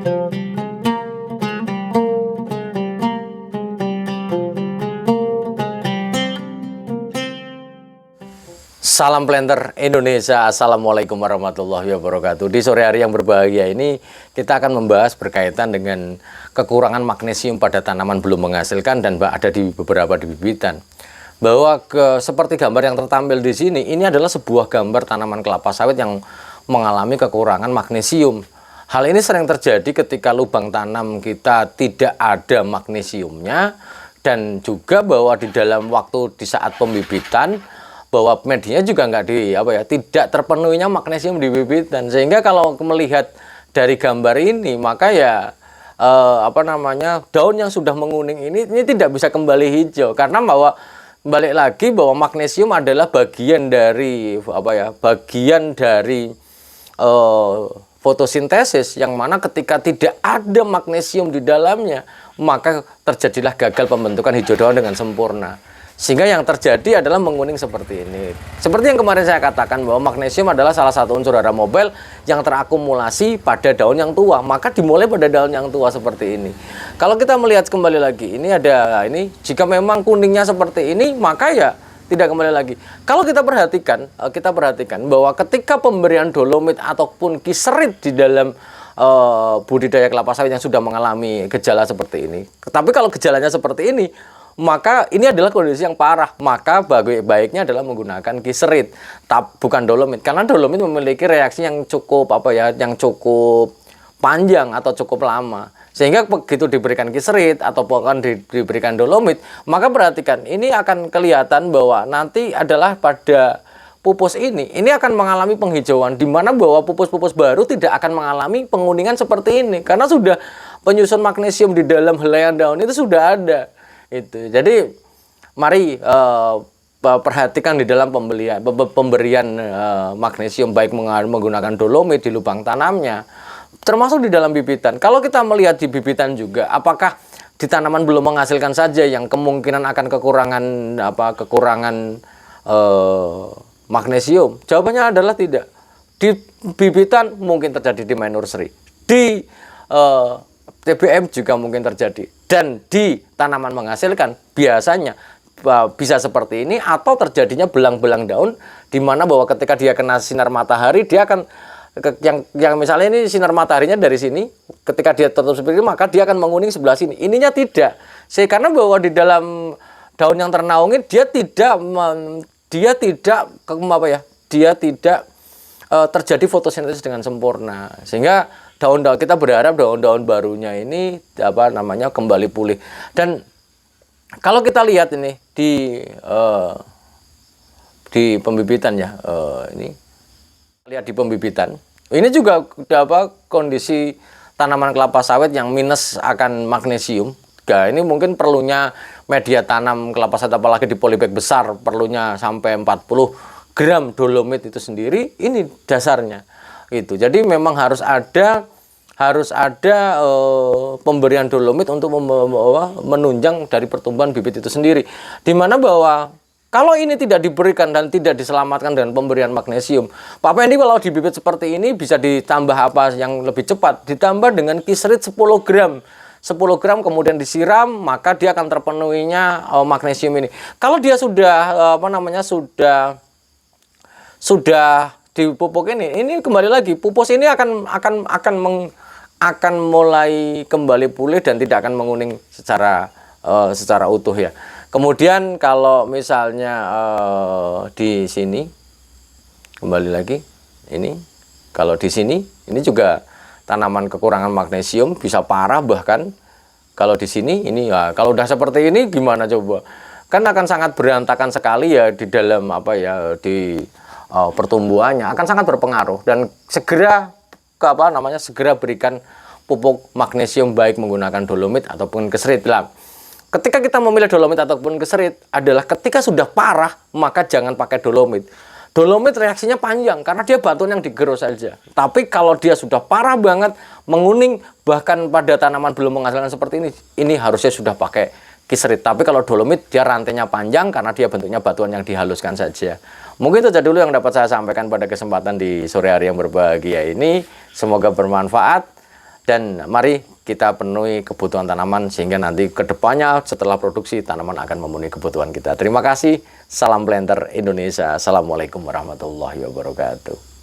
Salam Planter Indonesia, Assalamualaikum warahmatullahi wabarakatuh. Di sore hari yang berbahagia ini kita akan membahas berkaitan dengan kekurangan magnesium pada tanaman belum menghasilkan dan ada di beberapa di bibitan. Bahwa seperti gambar yang tertampil di sini, ini adalah sebuah gambar tanaman kelapa sawit yang mengalami kekurangan magnesium. Hal ini sering terjadi ketika lubang tanam kita tidak ada magnesiumnya, dan juga bahwa di dalam waktu di saat pembibitan bahwa medianya juga tidak terpenuhinya magnesium di bibitan. Sehingga kalau melihat dari gambar ini, maka ya daun yang sudah menguning ini tidak bisa kembali hijau, karena bahwa balik lagi bahwa magnesium adalah bagian dari fotosintesis, yang mana ketika tidak ada magnesium di dalamnya, maka terjadilah gagal pembentukan hijau daun dengan sempurna. Sehingga yang terjadi adalah menguning seperti ini. Seperti yang kemarin saya katakan bahwa magnesium adalah salah satu unsur hara mobile yang terakumulasi pada daun yang tua, maka dimulai pada daun yang tua seperti ini. Kalau kita melihat kembali lagi, jika memang kuningnya seperti ini, maka ya tidak kembali lagi. Kalau kita perhatikan bahwa ketika pemberian dolomit ataupun kiserit di dalam budidaya kelapa sawit yang sudah mengalami gejala seperti ini, tapi kalau gejalanya seperti ini, maka ini adalah kondisi yang parah. Maka baiknya adalah menggunakan kiserit, bukan dolomit, karena dolomit memiliki reaksi yang cukup panjang atau cukup lama. Sehingga begitu diberikan kiserit atau bahkan diberikan dolomit, maka perhatikan, ini akan kelihatan bahwa nanti adalah pada pupus ini akan mengalami penghijauan, di mana bahwa pupus-pupus baru tidak akan mengalami penguningan seperti ini, karena sudah penyusun magnesium di dalam helaian daun itu sudah ada. Jadi mari perhatikan di dalam pemberian magnesium, baik menggunakan dolomit di lubang tanamnya, termasuk di dalam bibitan. Kalau kita melihat di bibitan juga, apakah di tanaman belum menghasilkan saja yang kemungkinan akan kekurangan magnesium? Jawabannya adalah tidak. Di bibitan mungkin terjadi di nursery, di TBM juga mungkin terjadi, dan di tanaman menghasilkan biasanya bisa seperti ini, atau terjadinya belang-belang daun, di mana bahwa ketika dia kena sinar matahari, dia akan yang misalnya ini sinar mataharinya dari sini, ketika dia tertutup seperti ini, maka dia akan menguning sebelah sini. Ininya tidak, karena bahwa di dalam daun yang ternaungi dia tidak terjadi fotosintesis dengan sempurna, sehingga daun-daun kita berharap daun-daun barunya ini kembali pulih. Dan kalau kita lihat ini di pembibitan ya, lihat di pembibitan ini juga kondisi tanaman kelapa sawit yang minus akan magnesium. Ini mungkin perlunya media tanam kelapa sawit, apalagi di polybag besar, perlunya sampai 40 gram dolomit itu sendiri, ini dasarnya. Jadi memang harus ada pemberian dolomit untuk menunjang dari pertumbuhan bibit itu sendiri. Dimana bahwa kalau ini tidak diberikan dan tidak diselamatkan dengan pemberian magnesium, Pak Pendi, kalau di bibit seperti ini bisa ditambah apa yang lebih cepat? Ditambah dengan kiserit 10 gram. 10 gram kemudian disiram, maka dia akan terpenuhinya magnesium ini. Kalau dia sudah dipupuk ini kembali lagi, pupus ini akan mulai kembali pulih dan tidak akan menguning secara utuh ya. Kemudian kalau misalnya di sini kembali lagi, kalau di sini juga tanaman kekurangan magnesium bisa parah. Bahkan kalau di sini kalau udah seperti ini gimana coba? Kan akan sangat berantakan sekali ya di dalam pertumbuhannya, akan sangat berpengaruh. Dan segera berikan pupuk magnesium, baik menggunakan dolomit ataupun kiserit. Ketika kita memilih dolomit ataupun kiserit adalah ketika sudah parah, maka jangan pakai dolomit. Dolomit reaksinya panjang karena dia batuan yang digerus saja. Tapi kalau dia sudah parah banget, menguning, bahkan pada tanaman belum menghasilkan seperti ini harusnya sudah pakai kiserit. Tapi kalau dolomit dia rantainya panjang karena dia bentuknya batuan yang dihaluskan saja. Mungkin itu saja dulu yang dapat saya sampaikan pada kesempatan di sore hari yang berbahagia ini. Semoga bermanfaat. Dan mari kita penuhi kebutuhan tanaman sehingga nanti ke depannya setelah produksi tanaman akan memenuhi kebutuhan kita. Terima kasih. Salam Planter Indonesia. Assalamualaikum warahmatullahi wabarakatuh.